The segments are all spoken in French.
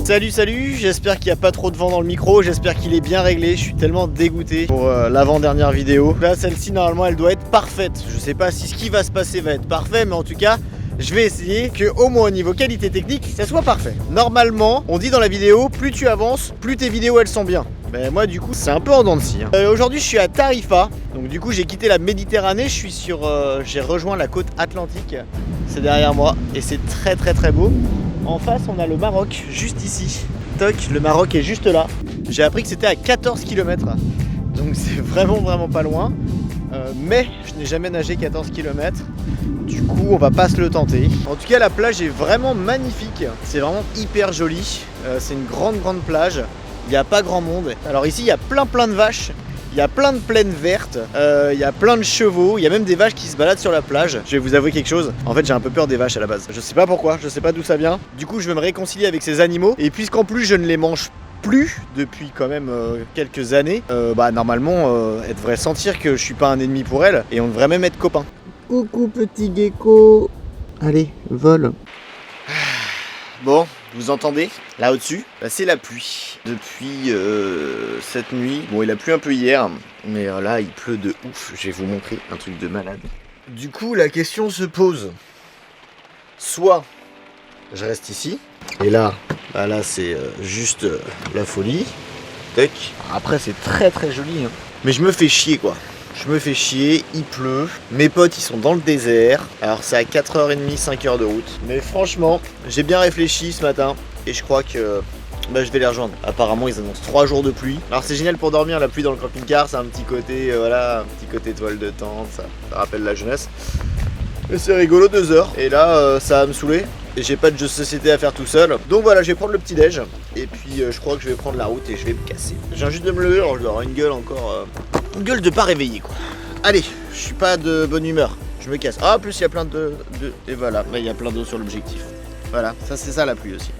Salut, j'espère qu'il n'y a pas trop de vent dans le micro, j'espère qu'il est bien réglé, je suis tellement dégoûté pour l'avant-dernière vidéo. Là, celle-ci, normalement, elle doit être parfaite. Je sais pas si ce qui va se passer va être parfait, mais en tout cas, je vais essayer que au moins au niveau qualité technique, ça soit parfait. Normalement, on dit dans la vidéo, plus tu avances, plus tes vidéos elles sont bien. Mais moi du coup c'est un peu en dents de scie. Aujourd'hui je suis à Tarifa, donc du coup j'ai quitté la Méditerranée, j'ai rejoint la côte atlantique, c'est derrière moi et c'est très beau. En face on a le Maroc, juste ici. Toc, le Maroc est juste là. J'ai appris que c'était à 14 km, donc c'est vraiment pas loin. Mais je n'ai jamais nagé 14 km. Du coup on va pas se le tenter. En tout cas la plage est vraiment magnifique. C'est vraiment hyper joli. C'est une grande plage. Il n'y a pas grand monde. Alors ici il y a plein de vaches. Il y a plein de plaines vertes. Il y a plein de chevaux. Il y a même des vaches qui se baladent sur la plage. Je vais vous avouer quelque chose. En fait j'ai un peu peur des vaches à la base. Je sais pas pourquoi. Je sais pas d'où ça vient. Du coup je vais me réconcilier avec ces animaux. Et puisqu'en plus je ne les mange plus depuis quand même quelques années, normalement elle devrait sentir que je suis pas un ennemi pour elle. Et on devrait même être copains. Coucou petit gecko. Allez, vole. Bon, vous entendez? Là au-dessus, c'est la pluie. Depuis cette nuit, bon il a plu un peu hier, mais là il pleut de ouf. Je vais vous montrer un truc de malade. Du coup la question se pose. Soit je reste ici, et là c'est juste la folie. Tac. Après c'est très joli, hein. Mais je me fais chier quoi. Je me fais chier, il pleut, mes potes ils sont dans le désert, alors c'est à 4h30, 5h de route. Mais franchement, j'ai bien réfléchi ce matin et je crois que je vais les rejoindre. Apparemment ils annoncent 3 jours de pluie. Alors c'est génial pour dormir, la pluie dans le camping-car, c'est un petit côté, un petit côté toile de tente, ça rappelle la jeunesse. Mais c'est rigolo, 2 heures, et là ça va me saouler. Et j'ai pas de jeu de société à faire tout seul. Donc voilà, je vais prendre le petit déj. Et puis je crois que je vais prendre la route et je vais me casser. Je viens juste de me lever, alors je dois avoir une gueule encore. Une gueule de pas réveillé quoi. Allez, je suis pas de bonne humeur. Je me casse. Ah, en plus il y a plein de... Et voilà, il y a plein d'eau sur l'objectif. Voilà, ça c'est ça la pluie aussi.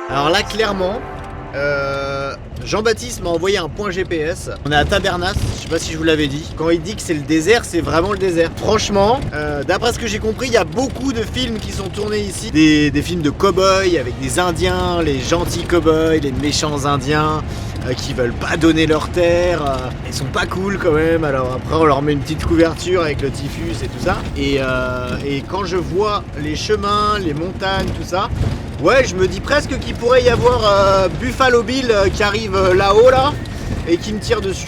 Alors là clairement Jean-Baptiste m'a envoyé un point GPS. On est à Tabernas, je sais pas si je vous l'avais dit. Quand il dit que c'est le désert, c'est vraiment le désert. Franchement, d'après ce que j'ai compris, il y a beaucoup de films qui sont tournés ici. Des films de cow-boys avec des indiens, les gentils cow-boys, les méchants indiens qui veulent pas donner leur terre. Ils sont pas cool quand même, alors après on leur met une petite couverture avec le typhus et tout ça. Et quand je vois les chemins, les montagnes, tout ça, ouais, je me dis presque qu'il pourrait y avoir Buffalo Bill qui arrive là-haut là et qui me tire dessus.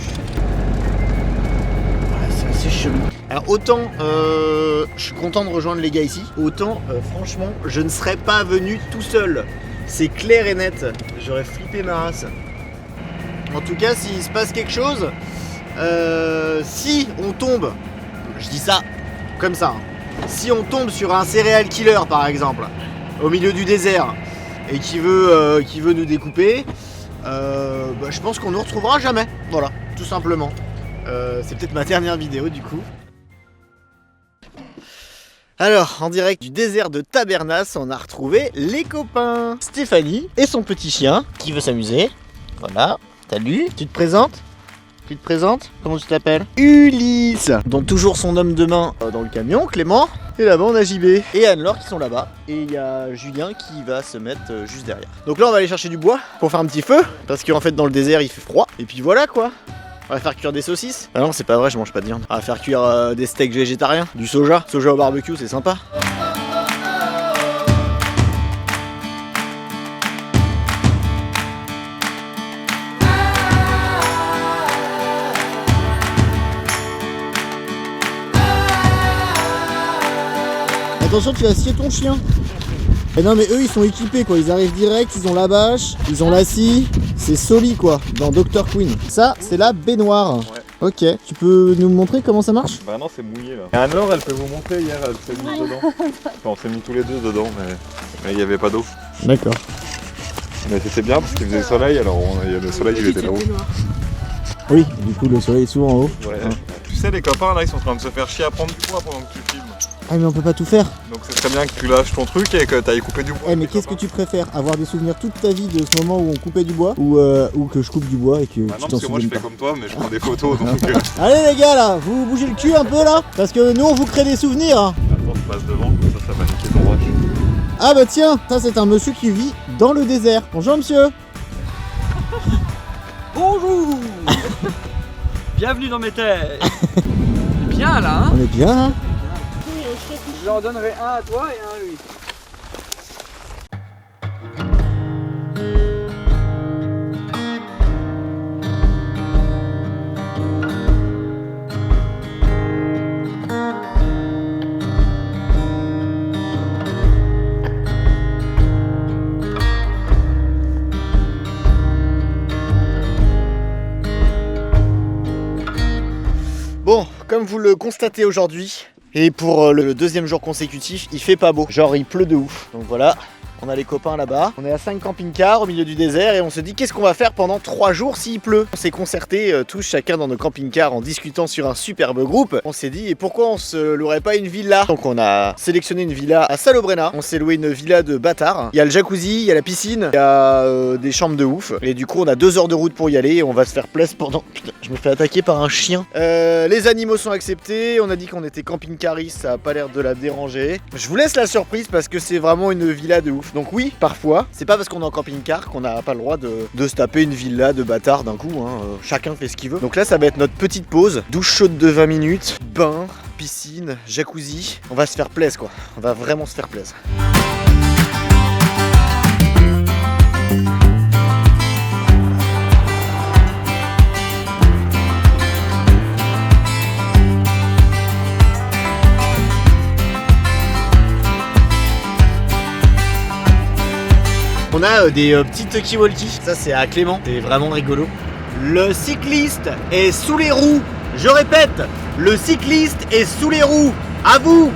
Ouais, c'est assez chelou. Alors autant je suis content de rejoindre les gars ici, autant franchement je ne serais pas venu tout seul. C'est clair et net. J'aurais flippé ma race. En tout cas, s'il se passe quelque chose, si on tombe, je dis ça comme ça, hein, si on tombe sur un serial killer par exemple, au milieu du désert et qui veut nous découper, je pense qu'on nous retrouvera jamais. Voilà, tout simplement. C'est peut-être ma dernière vidéo du coup. Alors, en direct du désert de Tabernas, on a retrouvé les copains. Stéphanie et son petit chien qui veut s'amuser. Voilà, salut, tu te présentes ? Tu te présentes ? Comment tu t'appelles ? Ulysse. Donc toujours son homme de main dans le camion, Clément. Et là-bas on a JB et Anne-Laure qui sont là-bas. Et il y a Julien qui va se mettre juste derrière. Donc là on va aller chercher du bois pour faire un petit feu. Parce qu'en fait dans le désert il fait froid. Et puis voilà quoi. On va faire cuire des saucisses. Ah non c'est pas vrai, je mange pas de viande. On va faire cuire des steaks végétariens. Du soja. Soja au barbecue, c'est sympa. Attention, tu vas scier ton chien. Et non mais eux ils sont équipés quoi, ils arrivent direct, ils ont la bâche, ils ont la scie, c'est solide quoi, dans Dr Queen. Ça c'est la baignoire. Ouais. Ok, tu peux nous montrer comment ça marche? Bah non, c'est mouillé là. Et Anne-Laure, elle peut vous montrer, hier elle s'est mise dedans. Enfin, on s'est mis tous les deux dedans, mais il n'y avait pas d'eau. D'accord. Mais c'était bien parce qu'il faisait soleil, alors le soleil il était là-haut. Oui, du coup le soleil est souvent en haut. Ouais. Tu sais, les copains là, ils sont en train de se faire chier à prendre du poids pendant que tu filmes. Ah mais on peut pas tout faire. Donc c'est très bien que tu lâches ton truc et que tu ailles couper du bois. Eh mais qu'est-ce que tu préfères? Avoir des souvenirs toute ta vie de ce moment où on coupait du bois ou que je coupe du bois et que Bah tu non, t'en parce que moi je souviennes fais pas? comme toi, mais je prends des photos donc. Allez les gars là, vous bougez le cul un peu là, parce que nous on vous crée des souvenirs. Hein. Attends, je passe devant, comme ça va niquer ton rush. Ah bah tiens, ça c'est un monsieur qui vit dans le désert. Bonjour monsieur. Bonjour. Bienvenue dans mes terres. On est bien là, hein? On est bien hein? Je leur donnerai un à toi et un à lui. Bon, comme vous le constatez aujourd'hui, et pour le deuxième jour consécutif, il fait pas beau. Genre il pleut de ouf. Donc voilà, on a les copains là-bas. On est à 5 camping-cars au milieu du désert et on se dit qu'est-ce qu'on va faire pendant 3 jours s'il pleut. On s'est concertés tous chacun dans nos camping-cars en discutant sur un superbe groupe. On s'est dit et pourquoi on se louerait pas une villa? Donc on a sélectionné une villa à Salobrenna. On s'est loué une villa de bâtard. Il y a le jacuzzi, il y a la piscine, il y a des chambres de ouf. Et du coup on a 2 heures de route pour y aller et on va se faire plaisir pendant... Putain, je me fais attaquer par un chien. Les animaux sont acceptés. On a dit qu'on était camping-caristes, ça a pas l'air de la déranger. Je vous laisse la surprise parce que c'est vraiment une villa de ouf. Donc oui, parfois, c'est pas parce qu'on est en camping-car qu'on n'a pas le droit de se taper une villa de bâtard d'un coup. Hein. Chacun fait ce qu'il veut. Donc là, ça va être notre petite pause. Douche chaude de 20 minutes, bain, piscine, jacuzzi. On va se faire plaisir quoi. On va vraiment se faire plaisir. On a des petits talkie-walkie, ça c'est à Clément, c'est vraiment rigolo. Le cycliste est sous les roues, je répète, le cycliste est sous les roues, à vous.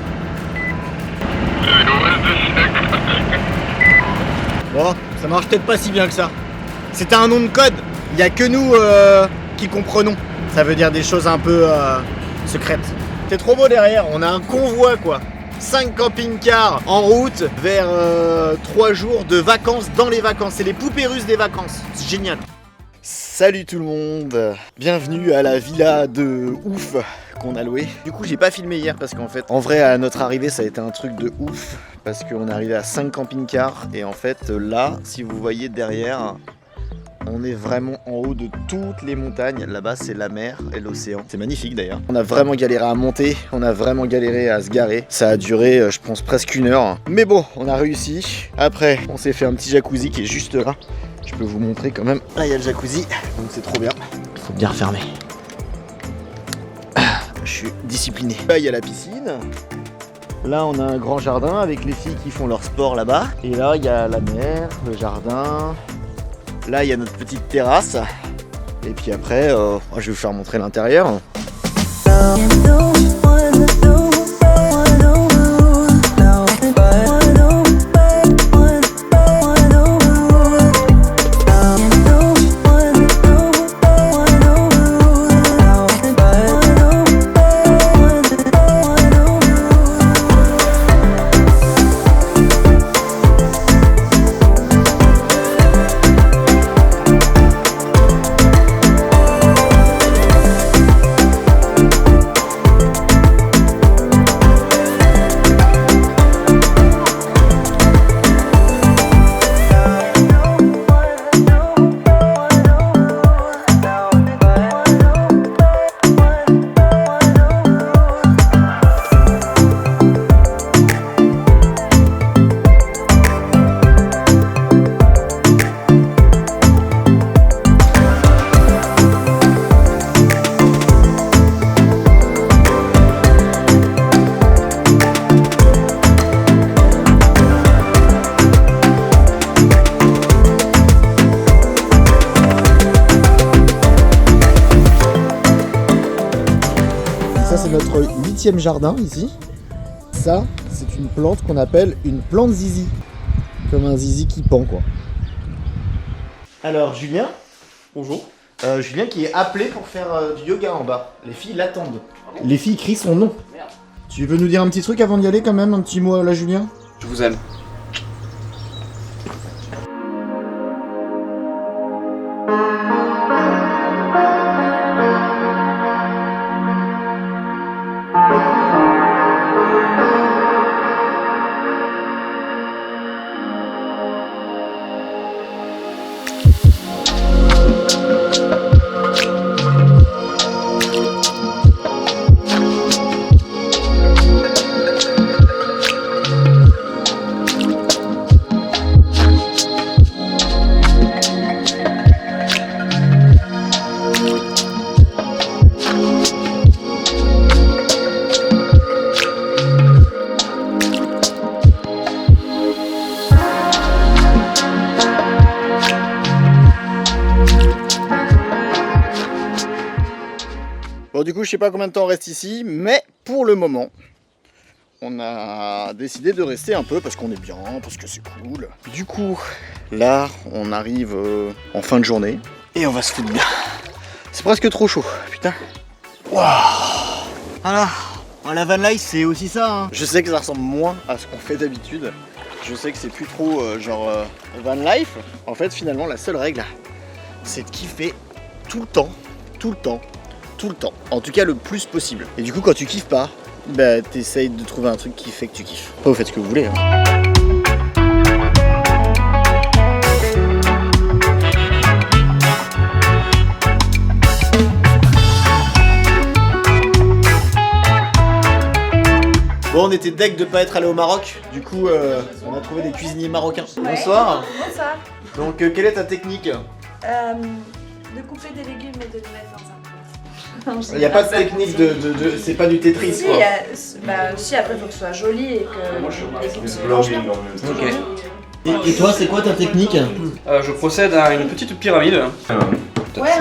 Bon, ça marche peut-être pas si bien que ça. C'était un nom de code, il n'y a que nous qui comprenons. Ça veut dire des choses un peu secrètes. C'est trop beau derrière, on a un convoi quoi. 5 camping-cars en route vers 3 jours de vacances dans les vacances. C'est les poupées russes des vacances. C'est génial. Salut tout le monde. Bienvenue à la villa de ouf qu'on a louée. Du coup, j'ai pas filmé hier parce qu'en fait, en vrai, à notre arrivée, ça a été un truc de ouf. Parce qu'on est arrivé à 5 camping-cars. Et en fait, là, si vous voyez derrière... On est vraiment en haut de toutes les montagnes. Là-bas, c'est la mer et l'océan. C'est magnifique d'ailleurs. On a vraiment galéré à monter. On a vraiment galéré à se garer. Ça a duré, je pense, presque 1 heure. Mais bon, on a réussi. Après, on s'est fait un petit jacuzzi qui est juste là. Je peux vous montrer quand même. Là, il y a le jacuzzi. Donc, c'est trop bien. Il faut bien refermer. Je suis discipliné. Là, il y a la piscine. Là, on a un grand jardin avec les filles qui font leur sport là-bas. Et là, il y a la mer, le jardin. Là, il y a notre petite terrasse. Et puis après, je vais vous faire montrer l'intérieur. 8e jardin ici. Ça, c'est une plante qu'on appelle une plante zizi. Comme un zizi qui pend, quoi. Alors, Julien. Bonjour. Julien qui est appelé pour faire du yoga en bas. Les filles l'attendent. Les filles crient son nom. Merde. Tu veux nous dire un petit truc avant d'y aller quand même? Un petit mot à la Julien? Je vous aime. Bon, du coup, je sais pas combien de temps on reste ici, mais pour le moment, on a décidé de rester un peu parce qu'on est bien, parce que c'est cool. Du coup, là, on arrive en fin de journée et on va se foutre bien. C'est presque trop chaud, putain. Waouh. Voilà, la van life, c'est aussi ça. Hein. Je sais que ça ressemble moins à ce qu'on fait d'habitude. Je sais que c'est plus trop van life. En fait, finalement, la seule règle, c'est de kiffer tout le temps, tout le temps. Tout le temps, en tout cas le plus possible. Et du coup quand tu kiffes pas, bah t'essayes de trouver un truc qui fait que tu kiffes. Après vous faites ce que vous voulez. Hein. Bon, on était deg de pas être allé au Maroc, du coup on a trouvé des cuisiniers marocains. Ouais. Bonsoir. Bonsoir. Donc quelle est ta technique? De couper des légumes et de les mettre dans un plat. Il n'y a pas de technique c'est pas du Tetris Si, quoi. si après il faut que ce soit joli et que l'équipe se mange bien. Ok. Et toi c'est quoi ta technique? Je procède à une petite pyramide. Ouais,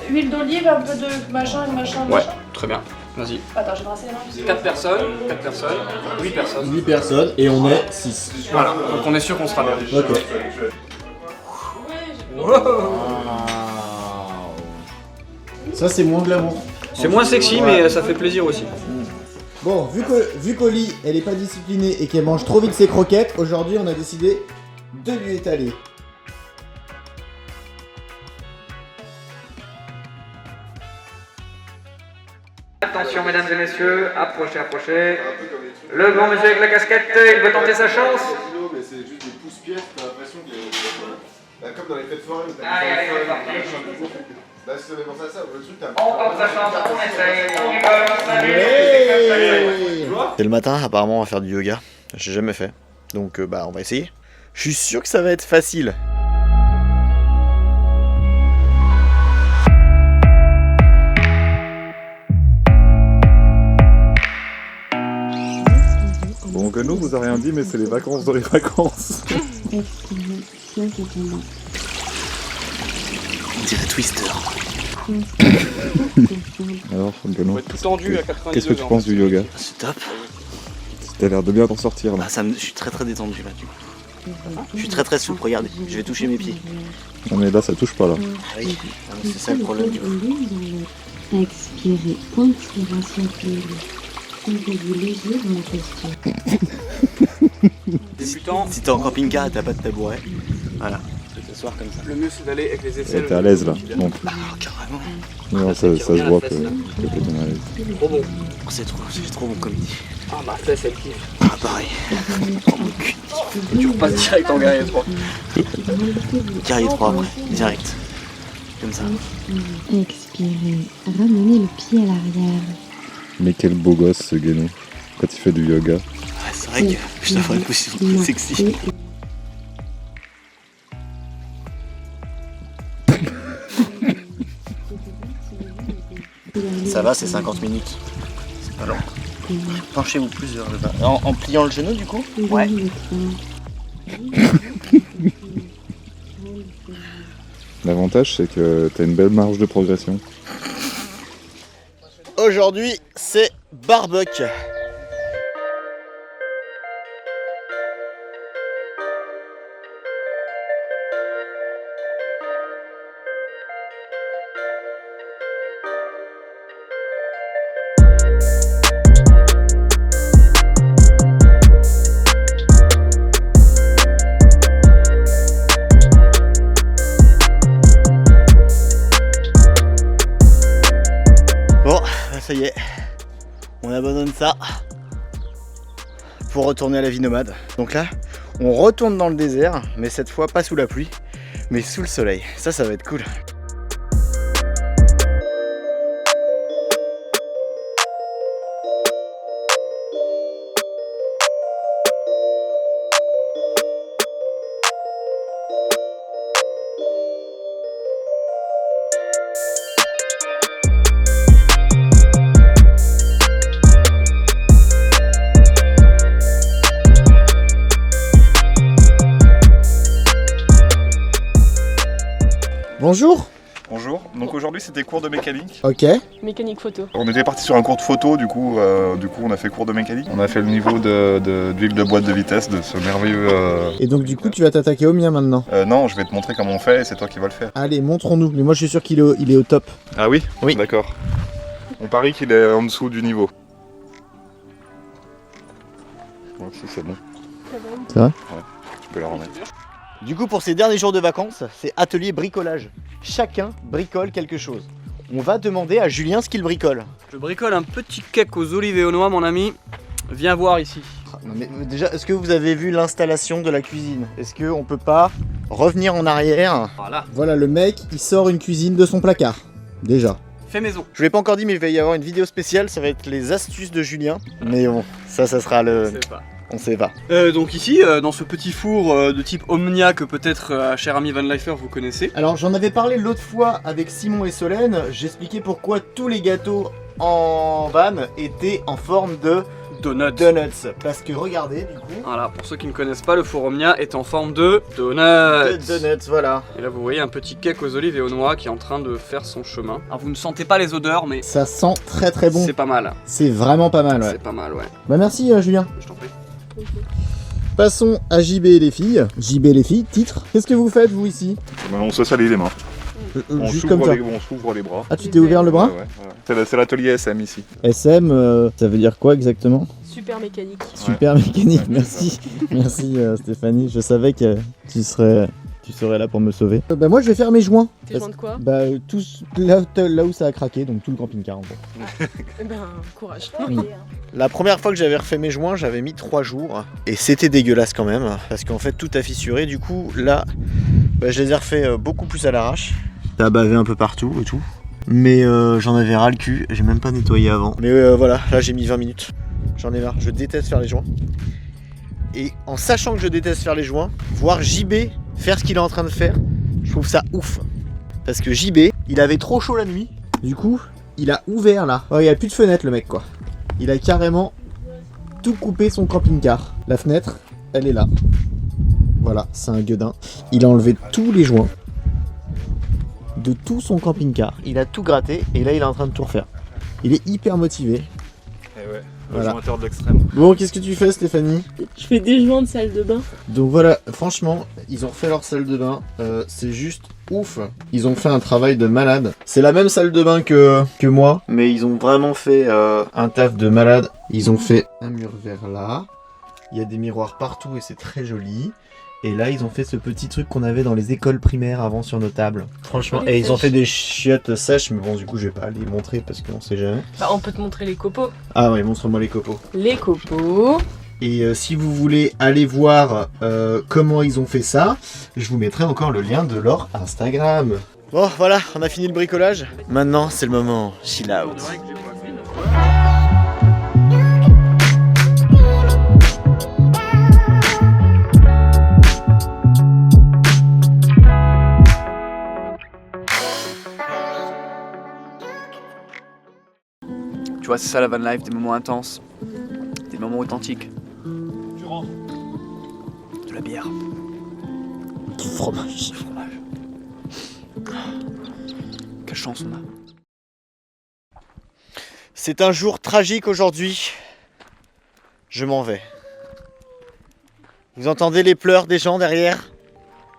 huile d'olive, un peu de machin. Ouais, très bien. Vas-y. Attends, je vais brasser les mains. 4 personnes, 8 personnes. 8 personnes et on est 6. Voilà, donc on est sûr qu'on sera bien. Ok. Ça c'est moins glamour. C'est moins sexy, mais ça fait plaisir aussi. Bon, vu qu'Oli elle est pas disciplinée et qu'elle mange trop vite ses croquettes, aujourd'hui on a décidé de lui étaler. Attention mesdames et messieurs, approchez. Le grand monsieur avec la casquette, il veut tenter sa chance. Mais c'est juste des pouces-pièces, t'as l'impression que. Comme dans les fêtes foraines, t'as Allez, des allez, Là, si ça fait penser à ça, le truc, t'as. on tente sa chance, on essaye, on rigole, salut. C'est le matin, apparemment on va faire du yoga. J'ai jamais fait. Donc on va essayer. Je suis sûr que ça va être facile. Bon, Gano vous a rien dit, mais c'est les vacances dans les vacances. On dirait Twister. Alors, Gano, Tout tendu à 90 qu'est-ce que tu penses du yoga? C'est top. T'as l'air de bien t'en sortir là. Je suis très détendu là du coup. Je suis très souple, regardez, je vais toucher mes pieds. Non, mais là, ça touche pas là. Ah oui, c'est ça le problème du coup. Expirez, conspiration fluide. Sentez-vous léger dans la posture. Débutant, Si t'es en camping-car et t'as pas de tabouret, voilà, tu peux t'asseoir comme ça. le mieux c'est d'aller avec les Et aisselles. t'es à l'aise là. Donc, Ah, carrément. non, ça se voit que t'es bien à l'aise. Trop bon. C'est trop bon comme dit. Ah, ma fesse elle kiffe. Ah, pareil. Et tu repasses direct en guerrier 3. Carrier 3 après, direct. Comme ça. Expirez, ramenez le pied à l'arrière. Mais quel beau gosse ce Gano. Quand il fait du yoga. Ouais, c'est vrai que je devrais être aussi sexy. Ça va, c'est 50 minutes. C'est pas long. Penchez-vous plus vers le bas. En pliant le genou du coup? Ouais. L'avantage, c'est que t'as une belle marge de progression. Aujourd'hui, c'est barbecue. Bon, bah ça y est, on abandonne ça pour retourner à la vie nomade. Donc là, on retourne dans le désert, mais cette fois pas sous la pluie, mais sous le soleil. Ça va être cool. Bonjour. Bonjour, donc aujourd'hui c'était cours de mécanique. Ok. Mécanique photo. On était parti sur un cours de photo, du coup on a fait cours de mécanique. On a fait le niveau d'huile de boîte de vitesse de ce merveilleux... Et donc du coup tu vas t'attaquer au mien maintenant. Non, je vais te montrer comment on fait et c'est toi qui vas le faire. Allez, montrons-nous. Mais moi je suis sûr qu'il est au top. Ah oui? Oui. D'accord. On parie qu'il est en dessous du niveau. Ouais, si c'est bon. C'est vrai? Ouais, tu peux la remettre. Du coup, pour ces derniers jours de vacances, c'est atelier bricolage. Chacun bricole quelque chose. On va demander à Julien ce qu'il bricole. Je bricole un petit cake aux olives et aux noix, mon ami. Viens voir ici. Non, mais déjà, est-ce que vous avez vu l'installation de la cuisine? Est-ce qu'on peut pas revenir en arrière? Voilà. Voilà, le mec, il sort une cuisine de son placard. Déjà. Fait maison. Je ne l'ai pas encore dit, mais il va y avoir une vidéo spéciale. Ça va être les astuces de Julien. Mais bon, ça sera le... C'est pas. On sait pas. Donc ici, dans ce petit four de type Omnia que peut-être, cher ami Van Leifer, vous connaissez. Alors j'en avais parlé l'autre fois avec Simon et Solène, j'expliquais pourquoi tous les gâteaux en van étaient en forme de Donuts. donuts. Parce que regardez du coup, Voilà, pour ceux qui ne connaissent pas, le four Omnia est en forme de donuts. de donuts, voilà. Et là vous voyez un petit cake aux olives et aux noix qui est en train de faire son chemin. Alors vous ne sentez pas les odeurs, mais Ça sent très très bon. c'est pas mal. C'est vraiment pas mal, ouais. C'est pas mal, ouais. Bah merci Julien. Je t'en prie. Passons à JB et les filles. JB et les filles, titre. Qu'est-ce que vous faites vous ici? On se salit les mains. On Juste comme ça. on s'ouvre les bras. Ah tu t'es ouvert le bras? Ouais. C'est l'atelier SM ici. SM, ça veut dire quoi exactement? Super mécanique. Super mécanique, merci. Merci Stéphanie, je savais que tu serais là pour me sauver. Bah moi je vais faire mes joints. T'es joint de quoi? Bah tous là où ça a craqué, donc tout le camping-car en fait. Eh ben, courage. La première fois que j'avais refait mes joints, j'avais mis 3 jours. Et c'était dégueulasse quand même, parce qu'en fait tout a fissuré. Du coup là, bah, je les ai refaits beaucoup plus à l'arrache. Ça a bavé un peu partout et tout. Mais j'en avais ras le cul, j'ai même pas nettoyé avant. Mais voilà, là j'ai mis 20 minutes. J'en ai marre, je déteste faire les joints. Et en sachant que je déteste faire les joints, voir JB faire ce qu'il est en train de faire, je trouve ça ouf. Parce que JB, il avait trop chaud la nuit. Du coup, il a ouvert là. Oh, il a plus de fenêtre le mec quoi. Il a carrément tout coupé son camping-car. La fenêtre, elle est là. Voilà, c'est un gueudin. Il a enlevé tous les joints de tout son camping-car. Il a tout gratté et là il est en train de tout refaire. Il est hyper motivé. Et ouais, le Voilà. jointeur de l'extrême. Bon, qu'est-ce que tu fais Stéphanie? Je fais des joints de salle de bain. Donc voilà, franchement, ils ont refait leur salle de bain. C'est juste ouf. Ils ont fait un travail de malade. C'est la même salle de bain que moi, mais ils ont vraiment fait un taf de malade. Ils ont fait un mur vert là. Il y a des miroirs partout et c'est très joli. Et là, ils ont fait ce petit truc qu'on avait dans les écoles primaires avant sur nos tables. Franchement, et ils ont fait des chiottes sèches, mais bon, du coup, je vais pas les montrer parce qu'on sait jamais. Bah, on peut te montrer les copeaux. Ah ouais, montre-moi les copeaux. Les copeaux. Et si vous voulez aller voir comment ils ont fait ça, je vous mettrai encore le lien de leur Instagram. Bon, voilà, on a fini le bricolage. Maintenant, c'est le moment chill out. Tu vois, c'est ça la van life, des moments intenses, des moments authentiques. Tu rentres. De la bière. Du fromage. Du fromage. Quelle chance on a. C'est un jour tragique aujourd'hui. Je m'en vais. Vous entendez les pleurs des gens derrière?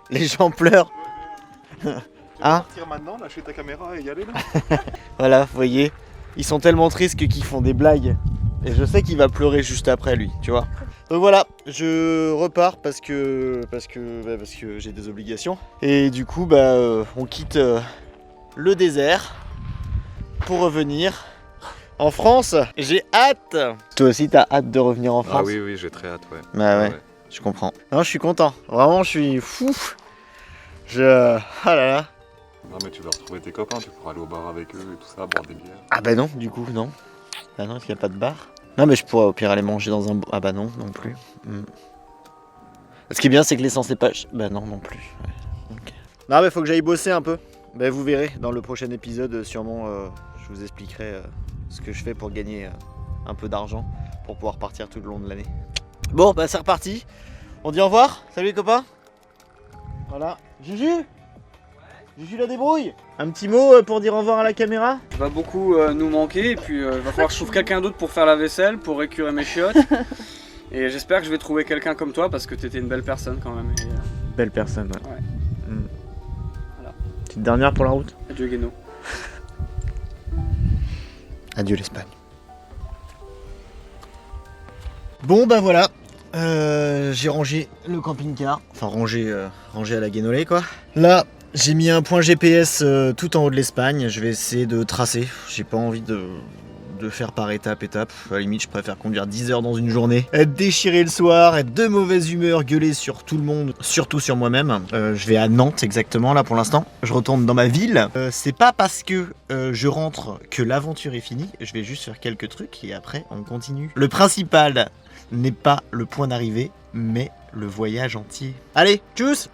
Les gens pleurent. Hein? Partir maintenant, lâcher ta caméra et y aller là. Voilà, vous voyez, ils sont tellement tristes qu'ils font des blagues. Et je sais qu'il va pleurer juste après lui, tu vois. Donc voilà, je repars parce que j'ai des obligations. Et du coup, on quitte le désert pour revenir en France. J'ai hâte. Toi aussi, t'as hâte de revenir en France? Ah oui, oui, j'ai très hâte, ouais. Bah ouais, je comprends. Non, je suis content. Vraiment, je suis fou. Ah là là. Non mais tu vas retrouver tes copains, tu pourras aller au bar avec eux et tout ça, boire des bières. Ah bah non, du coup, non. Bah non, parce qu'il n'y a pas de bar. Non, mais je pourrais au pire aller manger dans un... Ah bah non, non plus. Ce qui est bien, c'est que l'essence est pas... Bah non, non plus. Ouais. Okay. Non, mais faut que j'aille bosser un peu. Bah vous verrez, dans le prochain épisode, sûrement, je vous expliquerai ce que je fais pour gagner un peu d'argent, pour pouvoir partir tout le long de l'année. Bon, bah c'est reparti. On dit au revoir. Salut les copains. Voilà. Juju, Juju la débrouille. Un petit mot pour dire au revoir à la caméra? Tu vas beaucoup nous manquer et puis il va falloir que je trouve quelqu'un d'autre pour faire la vaisselle, pour récurer mes chiottes. Et j'espère que je vais trouver quelqu'un comme toi parce que t'étais une belle personne quand même. Et, Belle personne, ouais. Ouais. Voilà. Petite dernière pour la route. adieu Guéno. Adieu l'Espagne. Bon bah voilà, j'ai rangé le camping-car, enfin rangé à la Guénolé quoi. Là j'ai mis un point GPS tout en haut de l'Espagne, je vais essayer de tracer, j'ai pas envie de faire par étape. À la limite je préfère conduire 10 heures dans une journée, être déchiré le soir, être de mauvaise humeur, gueuler sur tout le monde, surtout sur moi-même. Je vais à Nantes exactement là pour l'instant, je retourne dans ma ville. C'est pas parce que je rentre que l'aventure est finie, je vais juste faire quelques trucs et après on continue. Le principal n'est pas le point d'arrivée, mais le voyage entier. Allez, tchuss!